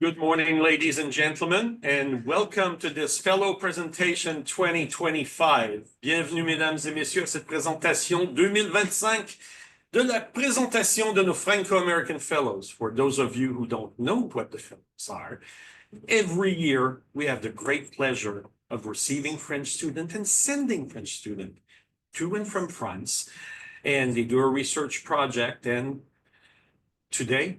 Good morning, ladies and gentlemen, and welcome to this Fellow Presentation 2025. Bienvenue, mesdames et messieurs, à cette présentation 2025 de la présentation de nos Franco-American Fellows. For those of you who don't know what the Fellows are, every year we have the great pleasure of receiving French students and sending French students to and from France, and they do a research project, and today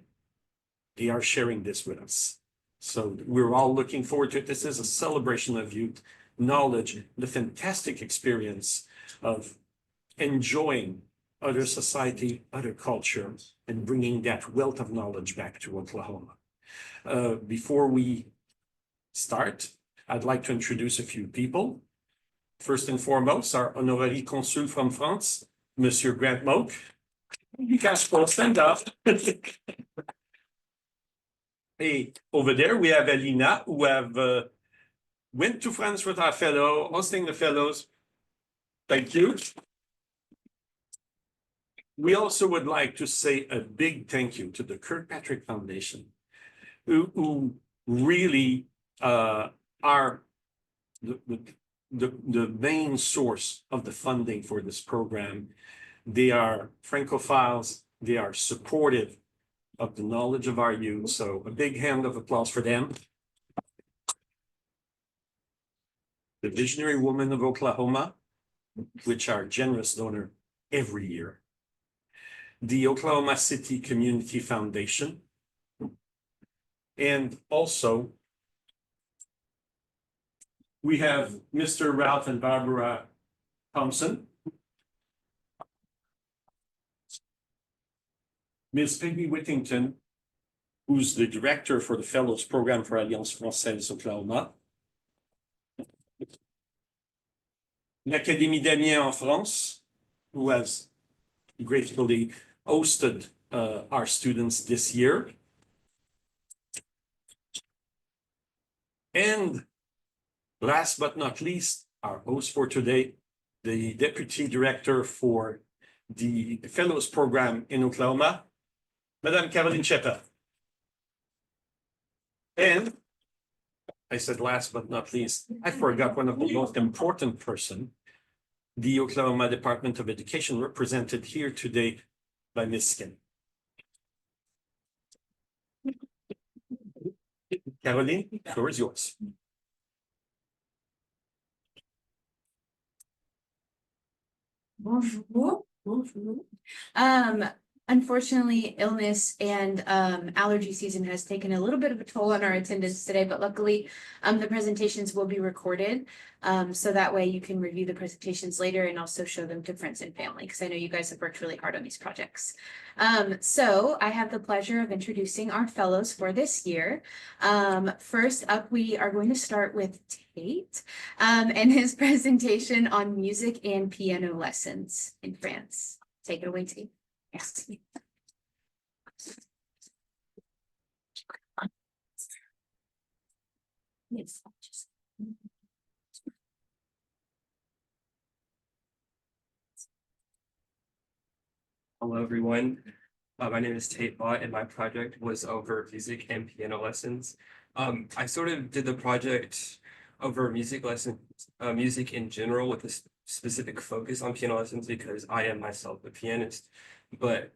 they are sharing this with us. So we're all looking forward to it. This is a celebration of youth, knowledge, the fantastic experience of enjoying other society, other culture, and bringing that wealth of knowledge back to Oklahoma. Before we start, I'd like to introduce a few people. First and foremost, our honorary consul from France, Monsieur Grant Moak. You guys will stand up. Hey, over there we have Alina, who have went to France with our fellow, hosting the fellows. Thank you. We also would like to say a big thank you to the Kirkpatrick Foundation, who really are the main source of the funding for this program. They are Francophiles, they are supportive of the knowledge of our youth. So a big hand of applause for them. The Visionary Women of Oklahoma, which are generous donor every year. The Oklahoma City Community Foundation. And also, we have Mr. Ralph and Barbara Thompson. Ms. Peggy Whittington, who's the director for the Fellows Program for Alliance Française Oklahoma. L'Académie d'Amiens en France, who has gratefully hosted our students this year. And last but not least, our host for today, the Deputy Director for the Fellows Program in Oklahoma, Madame Caroline Chepper. And I said last but not least, I forgot one of the most important person, the Oklahoma Department of Education, represented here today by Ms. Skin. Caroline, the floor is yours. Bonjour. Bonjour. Unfortunately, illness and allergy season has taken a little bit of a toll on our attendance today, but luckily the presentations will be recorded. So that way you can review the presentations later and also show them to friends and family, because I know you guys have worked really hard on these projects. So I have the pleasure of introducing our fellows for this year. First up, we are going to start with Tate and his presentation on music and piano lessons in France. Take it away, Tate. Yes. Yes. Hello, everyone. My name is Tate Vaught, and my project was over music and piano lessons. I sort of did the project over music lessons, music in general, with a specific focus on piano lessons because I am myself a pianist. But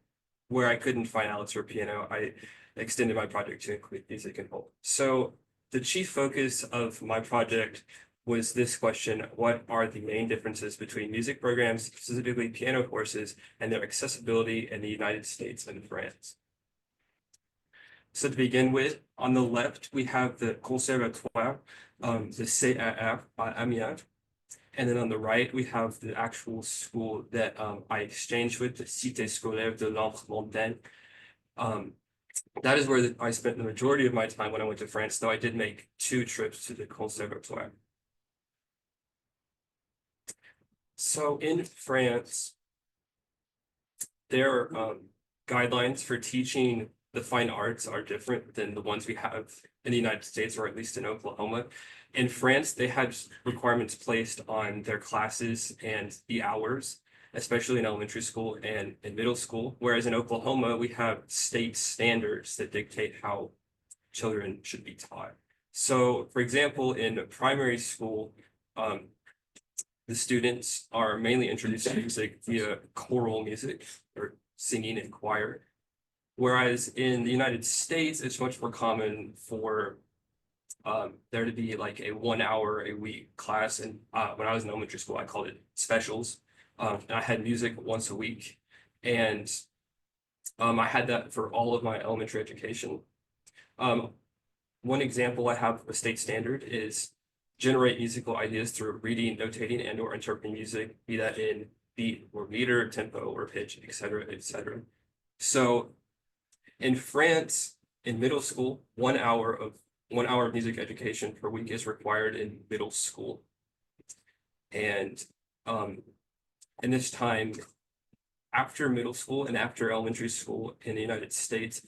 where I couldn't find outlets for piano, I extended my project to include music and whole. So the chief focus of my project was this question: what are the main differences between music programs, specifically piano courses, and their accessibility in the United States and France? So to begin with, on the left, we have the Conservatoire, the CAR by Amiens. And then on the right, we have the actual school that I exchanged with, the Cité Scolaire de l'Entre-Montagne. That is where I spent the majority of my time when I went to France, though I did make 2 trips to the Conservatoire. So in France, their guidelines for teaching the fine arts are different than the ones we have in the United States, or at least in Oklahoma. In France, they had requirements placed on their classes and the hours, especially in elementary school and in middle school. Whereas in Oklahoma, we have state standards that dictate how children should be taught. So, for example, in primary school, the students are mainly introduced to music via choral music or singing in choir. Whereas in the United States, it's much more common for there to be like a 1 hour a week class. And when I was in elementary school, I called it specials. And I had music once a week. And I had that for all of my elementary education. One example I have of a state standard is generate musical ideas through reading, notating, and or interpreting music, be that in beat or meter, tempo or pitch, etc., etc. So in France, in middle school, 1 hour of music education per week is required in middle school. And in this time, after middle school and after elementary school in the United States,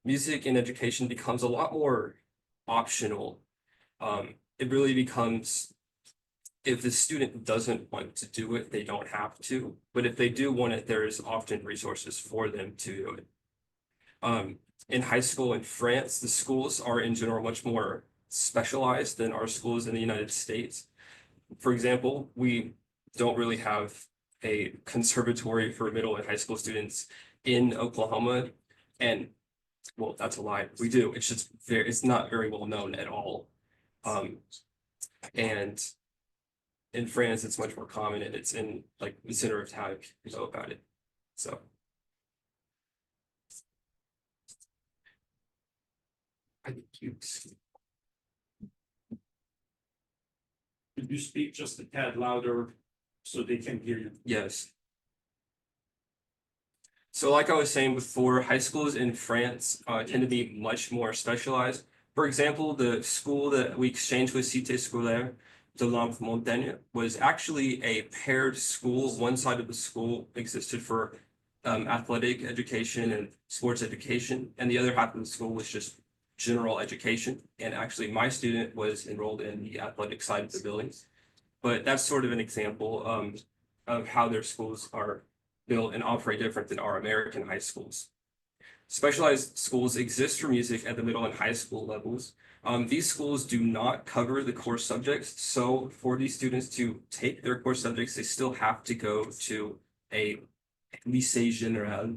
music in education becomes a lot more optional. It really becomes, if the student doesn't want to do it, they don't have to. But if they do want it, there is often resources for them to do it. In high school in France, the schools are in general much more specialized than our schools in the United States. For example, we don't really have a conservatory for middle and high school students in Oklahoma. And well, that's a lie. We do. It's just it's not very well known at all. And in France, it's much more common, and it's in like the center of town if you know about it. So I think Could you speak just a tad louder so they can hear you? yes. So like I was saying before, high schools in France tend to be much more specialized. For example, the school that we exchanged with Cité Scolaire de l'Amp Montagne was actually a paired school. One side of the school existed for athletic education and sports education, and the other half of the school was just general education. And actually, my student was enrolled in the athletic side of the building. But that's sort of an example of how their schools are built and operate different than our American high schools. Specialized schools exist for music at the middle and high school levels. These schools do not cover the core subjects, so for these students to take their core subjects, they still have to go to a lycée général,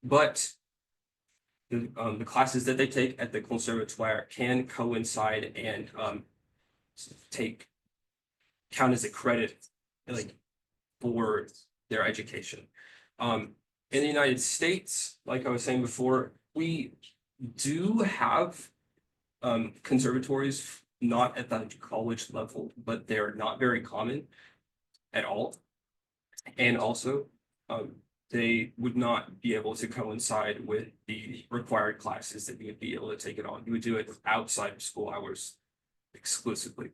but the classes that they take at the conservatoire can coincide and count as a credit like for their education. In the United States, like I was saying before, we do have conservatories, not at the college level, but they're not very common at all. And also, they would not be able to coincide with the required classes that you would be able to take it on. You would do it outside of school hours exclusively.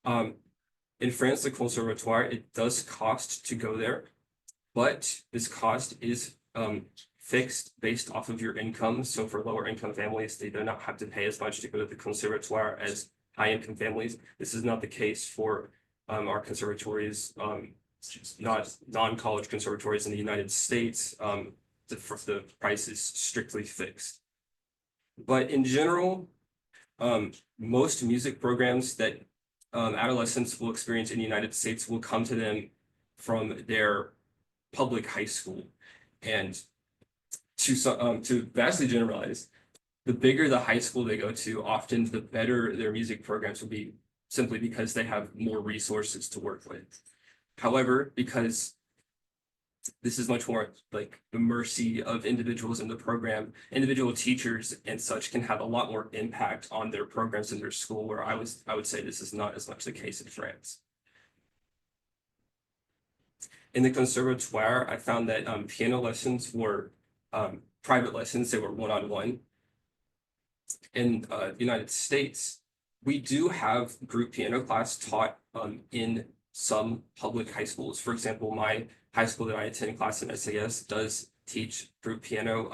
In France, the conservatoire, it does cost to go there, but this cost is fixed based off of your income. So for lower income families, they do not have to pay as much to go to the conservatoire as high income families. This is not the case for our conservatories, not non-college conservatories in the United States. The price is strictly fixed. But in general, most music programs that adolescents will experience in the United States will come to them from their public high school. And to vastly generalize, the bigger the high school they go to, often the better their music programs will be, simply because they have more resources to work with. However, because this is much more like the mercy of individuals in the program, individual teachers and such can have a lot more impact on their programs in their school, where I would say this is not as much the case in France. In the conservatoire, I found that piano lessons were private lessons. They were one-on-one. In the United States, we do have group piano class taught in some public high schools. For example, my high school that I attend, class in SAS, does teach group piano.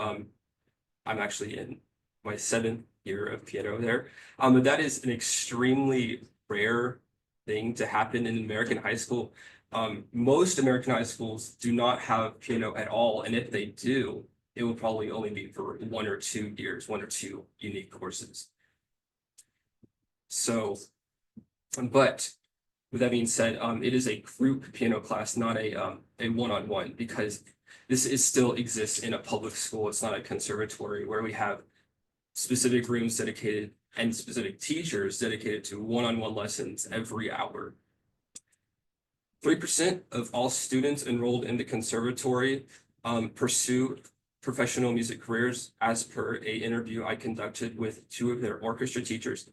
I'm actually in my 7th year of piano there. But that is an extremely rare thing to happen in an American high school. Most American high schools do not have piano at all, and if they do, it will probably only be for 1 or 2 years, 1 or 2 unique courses. So, but with that being said, it is a group piano class, not a one-on-one, because this is still exists in a public school. It's not a conservatory where we have specific rooms dedicated and specific teachers dedicated to one-on-one lessons every hour. 3% of all students enrolled in the conservatory pursue professional music careers, as per an interview I conducted with 2 of their orchestra teachers.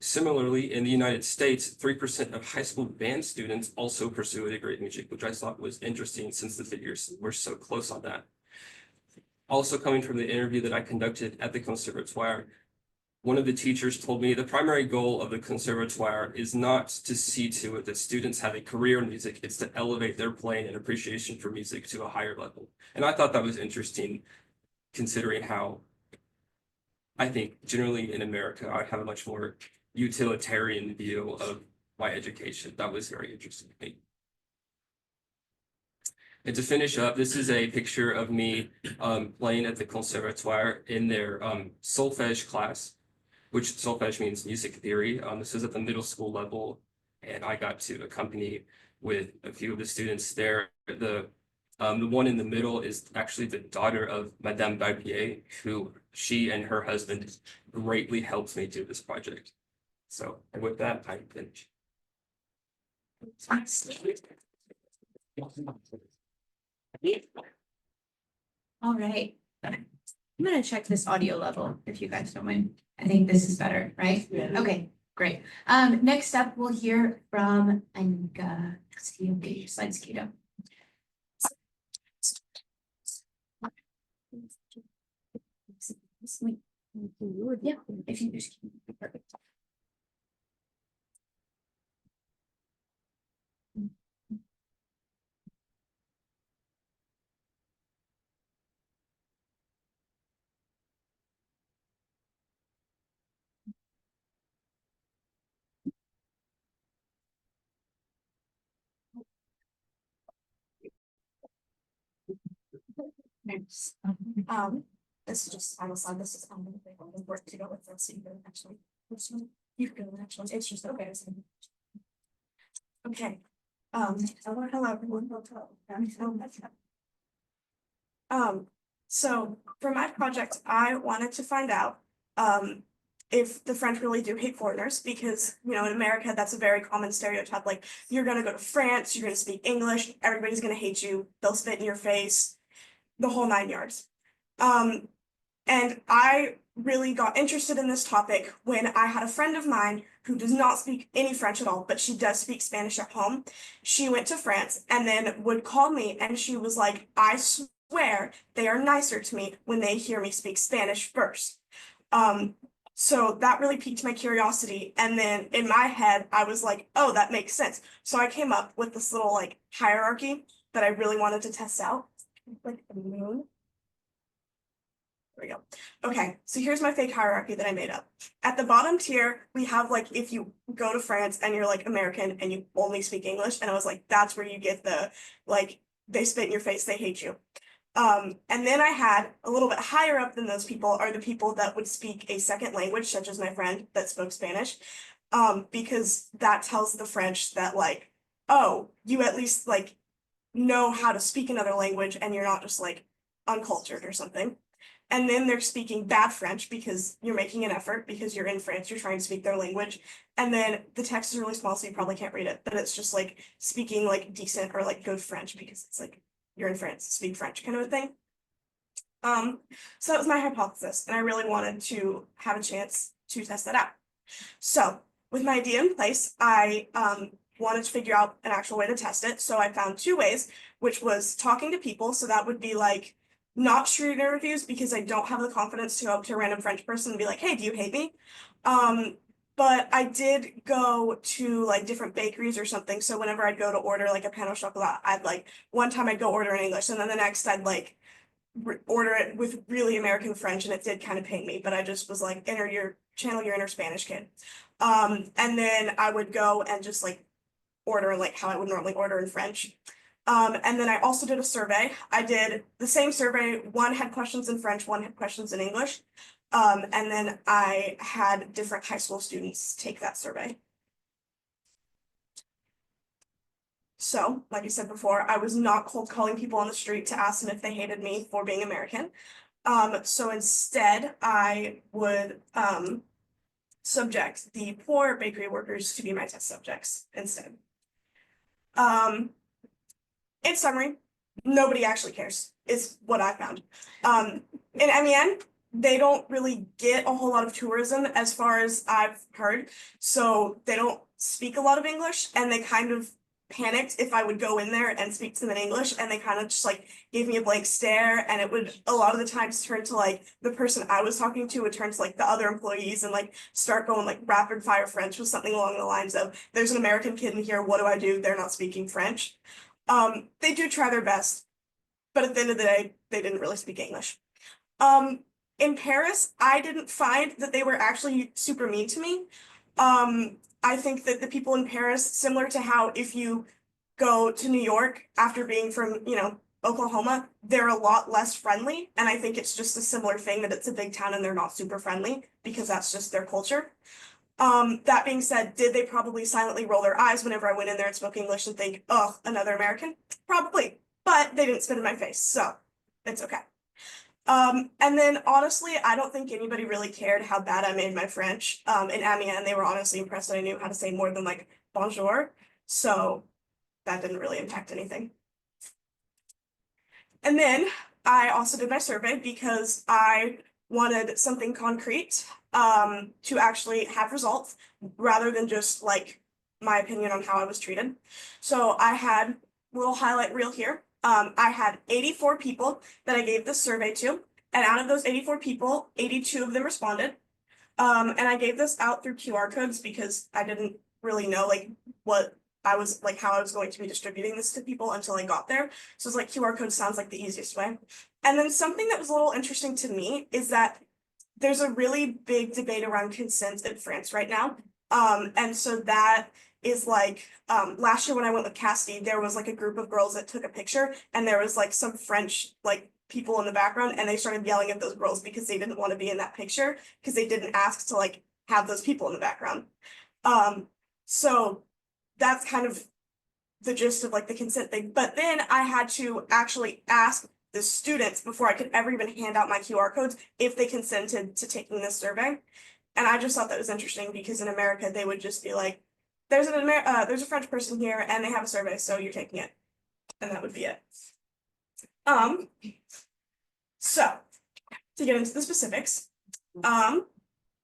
Similarly, in the United States, 3% of high school band students also pursue a degree in music, which I thought was interesting since the figures were so close on that. Also coming from the interview that I conducted at the Conservatoire, one of the teachers told me the primary goal of the Conservatoire is not to see to it that students have a career in music, it's to elevate their playing and appreciation for music to a higher level. And I thought that was interesting, considering how I think generally in America, I have a much more utilitarian view of my education. That was very interesting to me. And to finish up, this is a picture of me playing at the Conservatoire in their solfège class, which solfège means music theory. This is at the middle school level, and I got to accompany with a few of the students there. The one in the middle is actually the daughter of Madame Barbier, who she and her husband greatly helped me do this project. So, and with that, I finish. All right. I'm gonna check this audio level if you guys don't mind. I think this is better, right? Okay, great. Next up, we'll hear from Anika. See, get your slides queued up. Yeah, if you just perfect. This is just, I will slide, this is, work to go with this, so you can actually, this one, you can go to the next one, it's just, okay. Okay, hello, everyone. So for my project, I wanted to find out, if the French really do hate foreigners, because, you know, in America, that's a very common stereotype, like, you're gonna go to France, you're gonna speak English, everybody's gonna hate you, they'll spit in your face, the whole 9 yards. And I really got interested in this topic when I had a friend of mine who does not speak any French at all, but she does speak Spanish at home. She went to France and then would call me and she was like, I swear they are nicer to me when they hear me speak Spanish first. So that really piqued my curiosity. And then in my head, I was like, oh, that makes sense. So I came up with this little like hierarchy that I really wanted to test out. Like the moon. There we go. Okay, so here's my fake hierarchy that I made up. At the bottom tier, we have like if you go to France and you're like American and you only speak English, and I was like, that's where you get the like they spit in your face, they hate you. And then I had a little bit higher up than those people are the people that would speak a second language, such as my friend that spoke Spanish, because that tells the French that like, oh, you at least like know how to speak another language and you're not just like uncultured or something. And then they're speaking bad French because you're making an effort because you're in France, you're trying to speak their language. And then the text is really small, so you probably can't read it, but it's just like speaking like decent or like good French because it's like you're in France, speak French kind of a thing. So that was my hypothesis, and I really wanted to have a chance to test that out. So with my idea in place, I wanted to figure out an actual way to test it. So I found 2 ways, which was talking to people. So that would be like not street interviews because I don't have the confidence to go up to a random French person and be like, hey, do you hate me? But I did go to like different bakeries or something. So whenever I'd go to order like a pain au chocolat, I'd like one time I'd go order in English and then the next I'd like order it with really American French, and it did kind of pain me, but I just was like, channel your inner Spanish kid. And then I would go and just like order like how I would normally order in French. And then I also did a survey. I did the same survey. One had questions in French, one had questions in English. And then I had different high school students take that survey. So, like I said before, I was not cold calling people on the street to ask them if they hated me for being American. So instead, I would subject the poor bakery workers to be my test subjects instead. In summary, nobody actually cares, is what I found. In MEN, they don't really get a whole lot of tourism as far as I've heard. So they don't speak a lot of English, and they kind of panicked if I would go in there and speak to them in English, and they kind of just like gave me a blank stare, and it would a lot of the times turn to like the person I was talking to would turn to like the other employees and like start going like rapid fire French with something along the lines of, there's an American kid in here, what do I do? They're not speaking French. They do try their best, but at the end of the day, they didn't really speak English. In Paris, I didn't find that they were actually super mean to me. I think that the people in Paris, similar to how if you go to New York after being from, Oklahoma, they're a lot less friendly. And I think it's just a similar thing that it's a big town and they're not super friendly because that's just their culture. That being said, did they probably silently roll their eyes whenever I went in there and spoke English and think, oh, another American? Probably, but they didn't spit in my face, so it's okay. And then honestly, I don't think anybody really cared how bad I made my French. In Amiens, they were honestly impressed that I knew how to say more than like bonjour, so that didn't really impact anything. And then I also did my survey because I wanted something concrete to actually have results rather than just like my opinion on how I was treated. So I had a little highlight reel here. I had 84 people that I gave this survey to, and out of those 84 people, 82 of them responded. And I gave this out through QR codes because I didn't really know like what I was like how I was going to be distributing this to people until I got there. So it's like QR code sounds like the easiest way. And then something that was a little interesting to me is that there's a really big debate around consent in France right now. And so that is like last year when I went with Cassidy, there was like a group of girls that took a picture and there was like some French like people in the background and they started yelling at those girls because they didn't want to be in that picture because they didn't ask to like have those people in the background. So that's kind of the gist of like the consent thing. But then I had to actually ask the students before I could ever even hand out my QR codes if they consented to taking this survey. And I just thought that was interesting because in America, they would just be like, there's a French person here and they have a survey, so you're taking it. And that would be it. So to get into the specifics,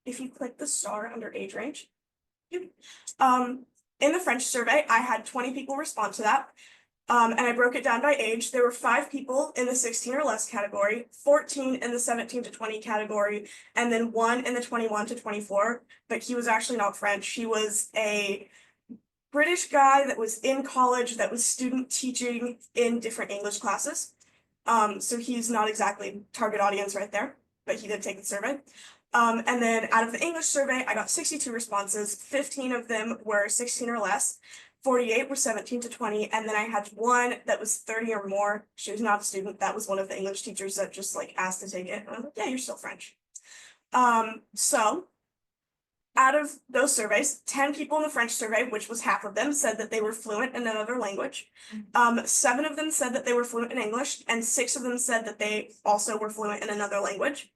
if you click the star under age range, in the French survey, I had 20 people respond to that. And I broke it down by age. There were 5 people in the 16 or less category, 14 in the 17 to 20 category, and then 1 in the 21 to 24. But he was actually not French. He was a British guy that was in college that was student teaching in different English classes. So he's not exactly target audience right there, but he did take the survey. And then out of the English survey, I got 62 responses. 15 of them were 16 or less. 48 were 17 to 20, and then I had 1 that was 30 or more. She was not a student. That was one of the English teachers that just like asked to take it. And I was like, yeah, you're still French. So out of those surveys, 10 people in the French survey, which was half of them, said that they were fluent in another language. 7 of them said that they were fluent in English, and 6 of them said that they also were fluent in another language.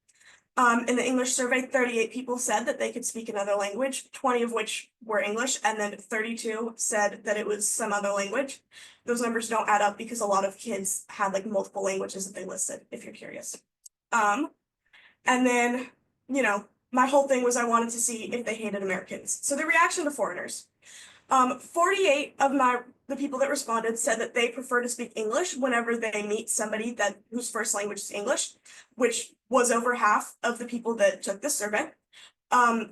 In the English survey, 38 people said that they could speak another language, 20 of which were English, and then 32 said that it was some other language. Those numbers don't add up because a lot of kids had like multiple languages that they listed, if you're curious. And then, my whole thing was I wanted to see if they hated Americans. So the reaction to foreigners. 48 of the people that responded said that they prefer to speak English whenever they meet somebody whose first language is English, which was over half of the people that took this survey.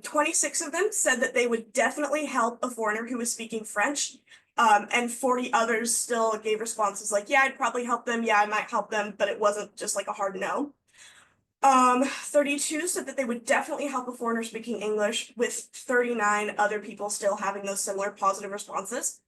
26 of them said that they would definitely help a foreigner who was speaking French. And 40 others still gave responses like, yeah, I'd probably help them. Yeah, I might help them, but it wasn't just like a hard no. 32 said that they would definitely help a foreigner speaking English, with 39 other people still having those similar positive responses.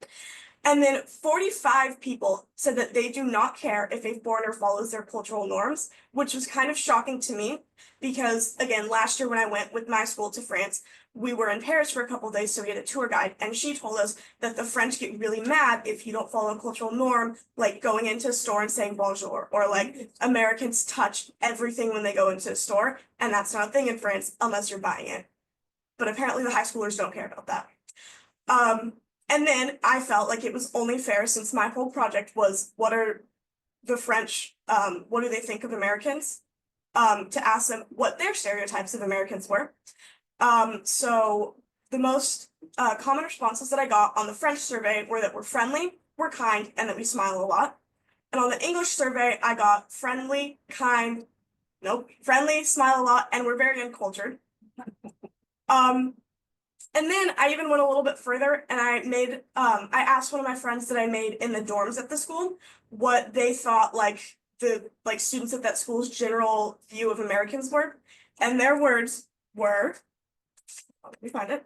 And then 45 people said that they do not care if a foreigner follows their cultural norms, which was kind of shocking to me because, again, last year when I went with my school to France, we were in Paris for a couple of days, so we had a tour guide, and she told us that the French get really mad if you don't follow a cultural norm, like going into a store and saying bonjour, or like Americans touch everything when they go into a store, and that's not a thing in France unless you're buying it. But apparently the high schoolers don't care about that. And then I felt like it was only fair, since my whole project was what are the French, what do they think of Americans? To ask them what their stereotypes of Americans were. So the most common responses that I got on the French survey were that we're friendly, we're kind, and that we smile a lot. And on the English survey, I got friendly, kind, friendly, smile a lot, and we're very uncultured. And then I even went a little bit further, and I asked one of my friends that I made in the dorms at the school what they thought like the students at that school's general view of Americans were, and their words were, let me find it.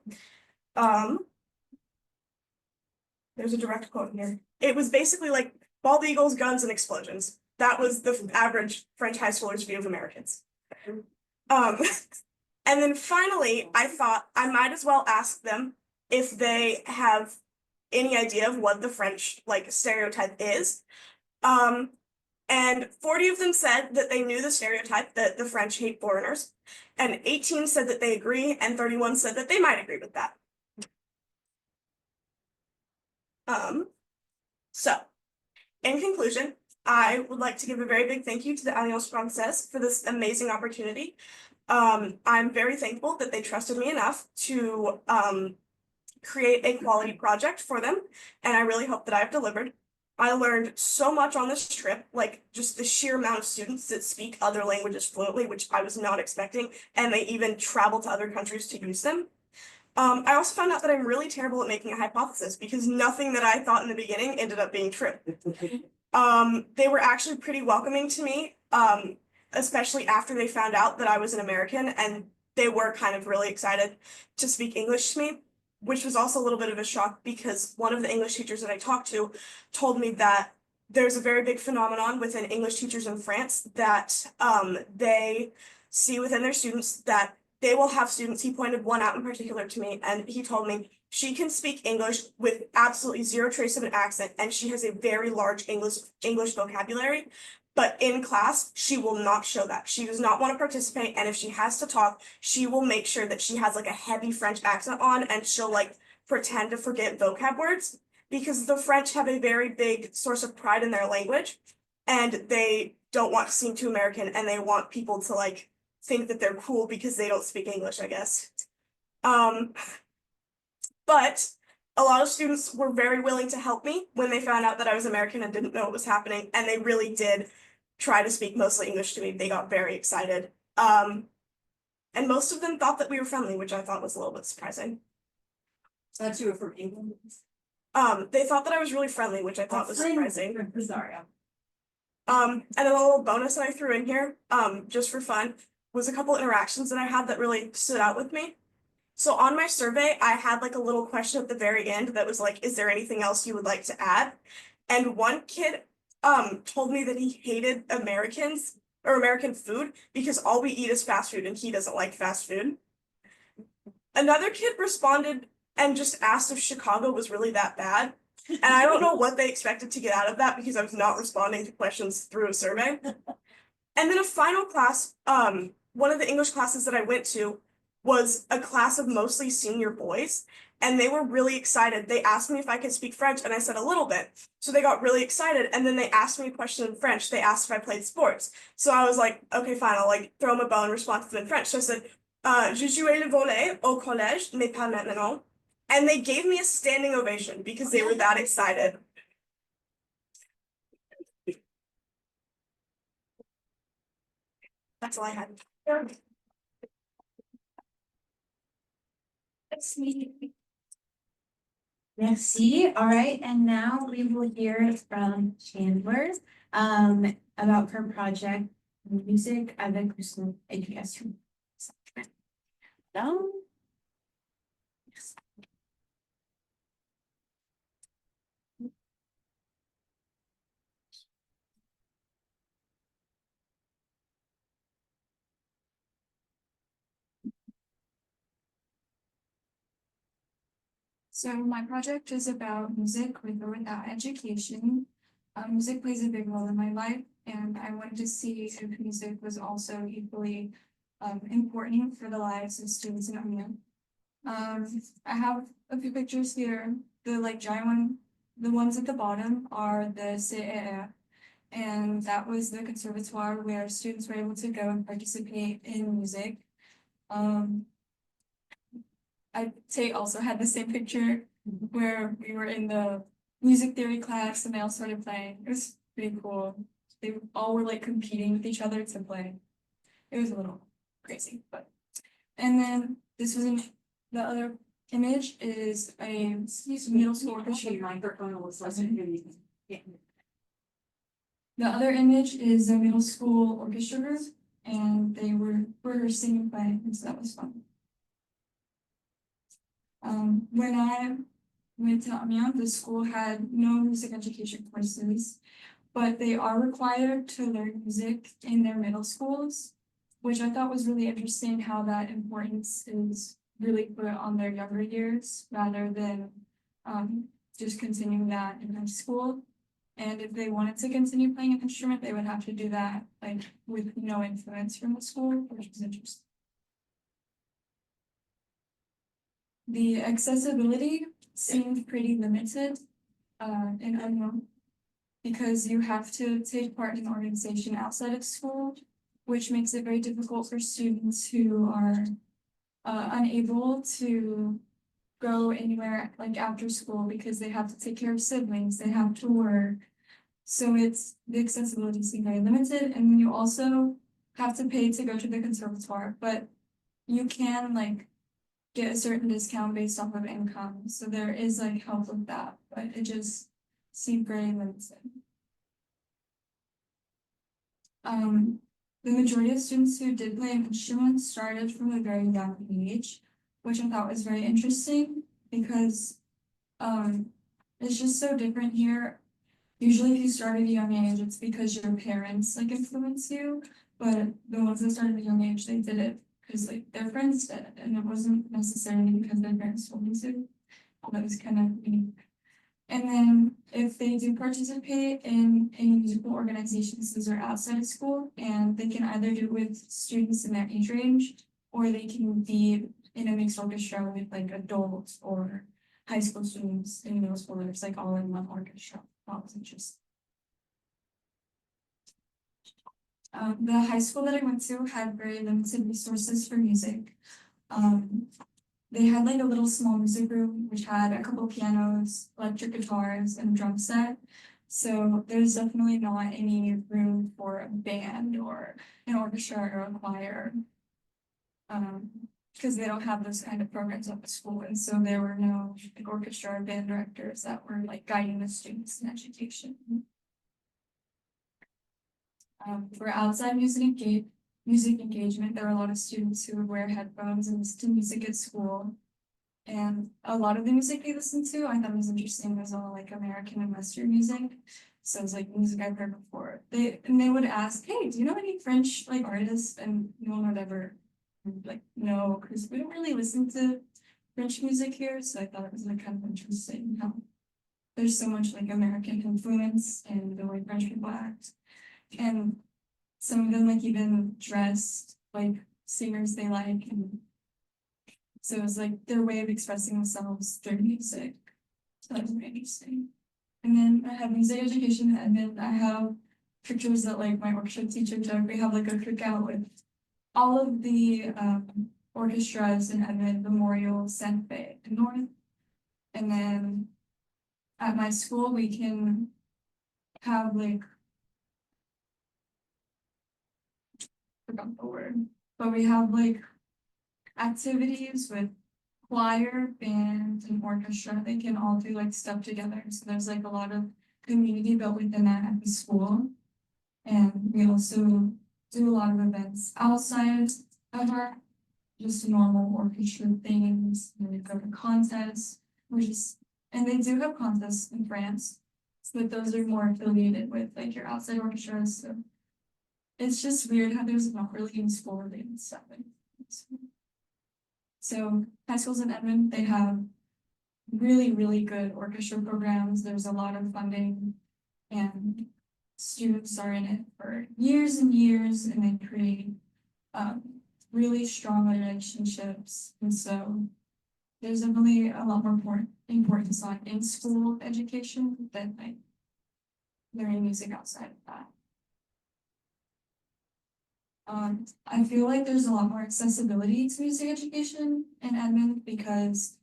There's a direct quote here. It was basically like bald eagles, guns, and explosions. That was the average French high schooler's view of Americans. And then finally, I thought I might as well ask them if they have any idea of what the French stereotype is. And 40 of them said that they knew the stereotype that the French hate foreigners, and 18 said that they agree, and 31 said that they might agree with that. So, in conclusion, I would like to give a very big thank you to the Alliance Française for this amazing opportunity. I'm very thankful that they trusted me enough to create a quality project for them, and I really hope that I've delivered. I learned so much on this trip, like just the sheer amount of students that speak other languages fluently, which I was not expecting, and they even travel to other countries to use them. I also found out that I'm really terrible at making a hypothesis because nothing that I thought in the beginning ended up being true. They were actually pretty welcoming to me, especially after they found out that I was an American, and they were kind of really excited to speak English to me, which was also a little bit of a shock because one of the English teachers that I talked to told me that there's a very big phenomenon within English teachers in France that they see within their students that they will have students, he pointed one out in particular to me, and he told me she can speak English with absolutely zero trace of an accent, and she has a very large English vocabulary. But in class, she will not show that. She does not want to participate, and if she has to talk, she will make sure that she has like a heavy French accent on, and she'll like pretend to forget vocab words, because the French have a very big source of pride in their language, and they don't want to seem too American, and they want people to like think that they're cool because they don't speak English, I guess. But a lot of students were very willing to help me when they found out that I was American and didn't know what was happening, and they really did try to speak mostly English to me. They got very excited. And most of them thought that we were friendly, which I thought was a little bit surprising. That's you were from England. They thought that I was really friendly, which I thought was surprising. Sorry. And then a little bonus that I threw in here, just for fun, was a couple interactions that I had that really stood out with me. So on my survey, I had like a little question at the very end that was like, is there anything else you would like to add? And one kid told me that he hated Americans or American food because all we eat is fast food and he doesn't like fast food. Another kid responded and just asked if Chicago was really that bad. And I don't know what they expected to get out of that because I was not responding to questions through a survey. And then a final class, one of the English classes that I went to was a class of mostly senior boys, and they were really excited. They asked me if I could speak French, and I said a little bit. So they got really excited, and then they asked me a question in French. They asked if I played sports. So I was like, okay, fine, I'll like throw them a bone and respond to them in French. So I said, je jouais le volley au collège, mais pas maintenant. And they gave me a standing ovation because they were that excited. That's all I had. Merci. All right, and now we will hear from Chandler about her project Musique avec le son éducation. Hello. So my project is about music with or without education. Music plays a big role in my life, and I wanted to see if music was also equally important for the lives of students in Armenia. I have a few pictures here. The like giant one, the ones at the bottom are the CER, and that was the conservatoire where students were able to go and participate in music. Tate also had the same picture where we were in the music theory class and they all started playing. It was pretty cool. They all were like competing with each other to play. It was a little crazy, but. And then this was the other image is a middle school orchestra. The other image is a middle school orchestra group, and they were rehearsing and playing, and so that was fun. When I went to Amiens, the school had no music education courses, but they are required to learn music in their middle schools, which I thought was really interesting how that importance is really put on their younger years rather than just continuing that in high school. And if they wanted to continue playing an instrument, they would have to do that like with no influence from the school, which was interesting. The accessibility seemed pretty limited in unknown because you have to take part in an organization outside of school, which makes it very difficult for students who are unable to go anywhere like after school because they have to take care of siblings, they have to work. So the accessibility seemed very limited, and then you also have to pay to go to the conservatoire, but you can like get a certain discount based off of income. So there is like help with that, but it just seemed very limited. The majority of students who did play an instrument started from a very young age, which I thought was very interesting because it's just so different here. Usually if you start at a young age, it's because your parents like influence you, but the ones that started at a young age, they did it because like their friends did it, and it wasn't necessarily because their parents told them to. That was kind of unique. And then if they do participate in any musical organizations, those are outside of school, and they can either do it with students in their age range, or they can be in a mixed orchestra with like adults or high school students and middle schoolers, like all in one orchestra. That was interesting. The high school that I went to had very limited resources for music. They had like a little small music room, which had a couple pianos, electric guitars, and a drum set. So there's definitely not any room for a band or an orchestra or a choir. Because they don't have those kind of programs at the school. And so there were no like, orchestra or band directors that were like guiding the students in education. For outside music engagement, there were a lot of students who would wear headphones and listen to music at school. And a lot of the music they listened to, I thought was interesting. It was all like American and Western music. So it was like music I've heard before. They would ask, hey, do you know any French like artists? And no one would ever like no, because we don't really listen to French music here. So I thought it was like kind of interesting how there's so much like American influence in the way French people act. And some of them like even dressed like singers they like, and so it was like their way of expressing themselves through music. So that was very interesting. And then I have music education, and then I have pictures that like my orchestra teacher took. We have like a cookout with all of the orchestras in Edmond, Memorial, Santa Fe, and North. And then at my school we can have like forgot the word, but we have like activities with choir, band, and orchestra. They can all do like stuff together. So there's like a lot of community built within that at the school. And we also do a lot of events outside of our just normal orchestra things. And we go to contests, and they do have contests in France, but those are more affiliated with like your outside orchestras. So it's just weird how there's not really any school related stuff. So high schools in Edmond, they have really, really good orchestra programs. There's a lot of funding and students are in it for years and years and they create really strong relationships. And so there's definitely a lot more importance on in-school education than like learning music outside of that. I feel like there's a lot more accessibility to music education in Edmond because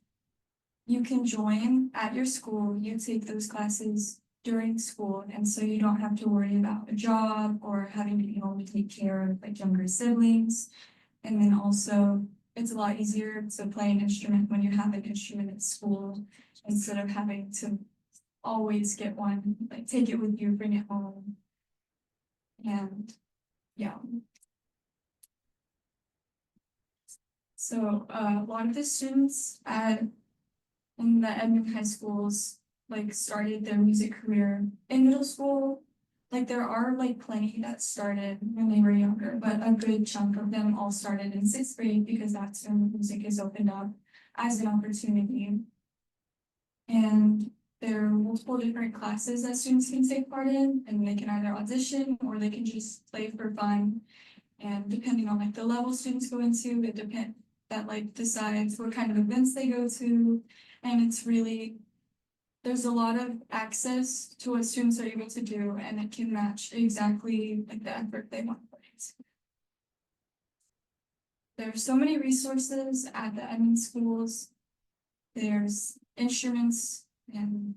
you can join at your school, you take those classes during school, and so you don't have to worry about a job or having to be home to take care of like younger siblings. And then also, it's a lot easier to play an instrument when you have an instrument at school instead of having to always get one, like take it with you, bring it home. And yeah. So a lot of the students in the Edmond high schools like started their music career in middle school. Like there are like plenty that started when they were younger, but a good chunk of them all started in 6th grade because that's when music is opened up as an opportunity. And there are multiple different classes that students can take part in, and they can either audition or they can just play for fun. And depending on like the level students go into, that like decides what kind of events they go to. And it's really, there's a lot of access to what students are able to do, and it can match exactly like the effort they want to put into. There's so many resources at the Edmond schools. There's instruments, and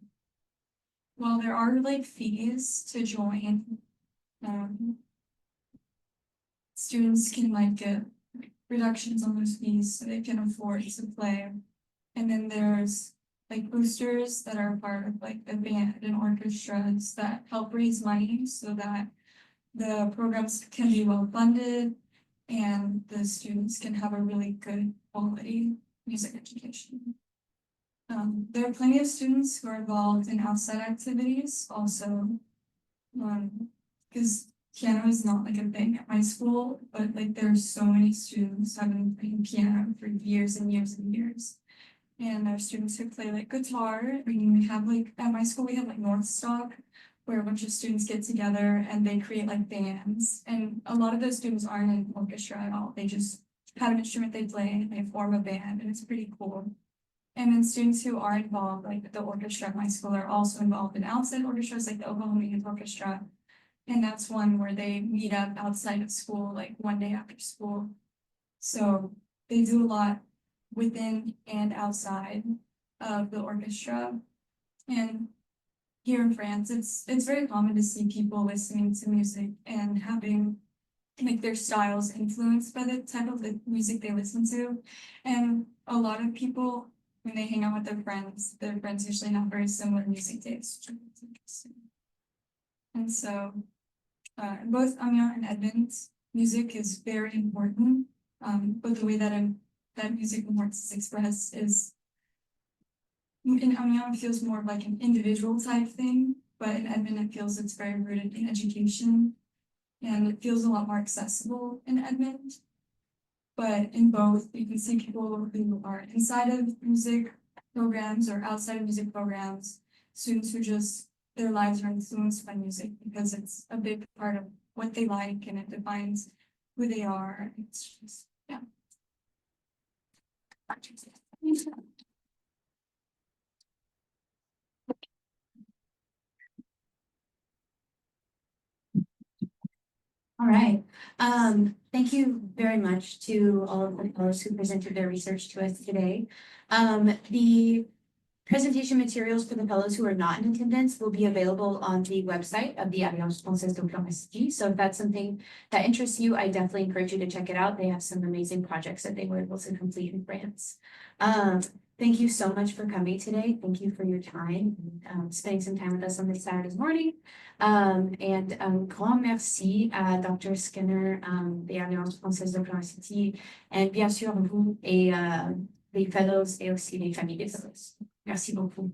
while there are like fees to join, students can like get reductions on those fees so they can afford to play. And then there's like boosters that are part of like the band and orchestras that help raise money so that the programs can be well funded and the students can have a really good quality music education. There are plenty of students who are involved in outside activities also, because piano is not like a thing at my school, but like there's so many students who have been playing piano for years and years and years. And there are students who play like guitar. I mean, we have like, at my school, we have like North Stock, where a bunch of students get together and they create like bands. And a lot of those students aren't in orchestra at all. They just have an instrument they play and they form a band, and it's pretty cool. And then students who are involved, like the orchestra at my school, are also involved in outside orchestras, like the Oklahoma Youth Orchestra. And that's one where they meet up outside of school, like one day after school. So they do a lot within and outside of the orchestra. And here in France, it's very common to see people listening to music and having like their styles influenced by the type of the music they listen to. And a lot of people, when they hang out with their friends usually have very similar music tastes, which is interesting. And so both Amiens and Edmond's music is very important, but the way that music wants to express is, in Amiens it feels more like an individual type thing, but in Edmond it feels it's very rooted in education, and it feels a lot more accessible in Edmond. But in both, you can see people who are inside of music programs or outside of music programs, students who just, their lives are influenced by music because it's a big part of what they like and it defines who they are. It's just, yeah. All right. Thank you very much to all of the fellows who presented their research to us today. The presentation materials for the fellows who are not in attendance will be available on the website of the AFdOKC. So if that's something that interests you, I definitely encourage you to check it out. They have some amazing projects that they were able to complete in France. Thank you so much for coming today. Thank you for your time and spending some time with us on this Saturday morning. Grand merci à Dr. Skinner, des Alliances Françaises d'Oklahoma City, et bien sûr vous et les fellows et aussi les familles des fellows. Merci beaucoup.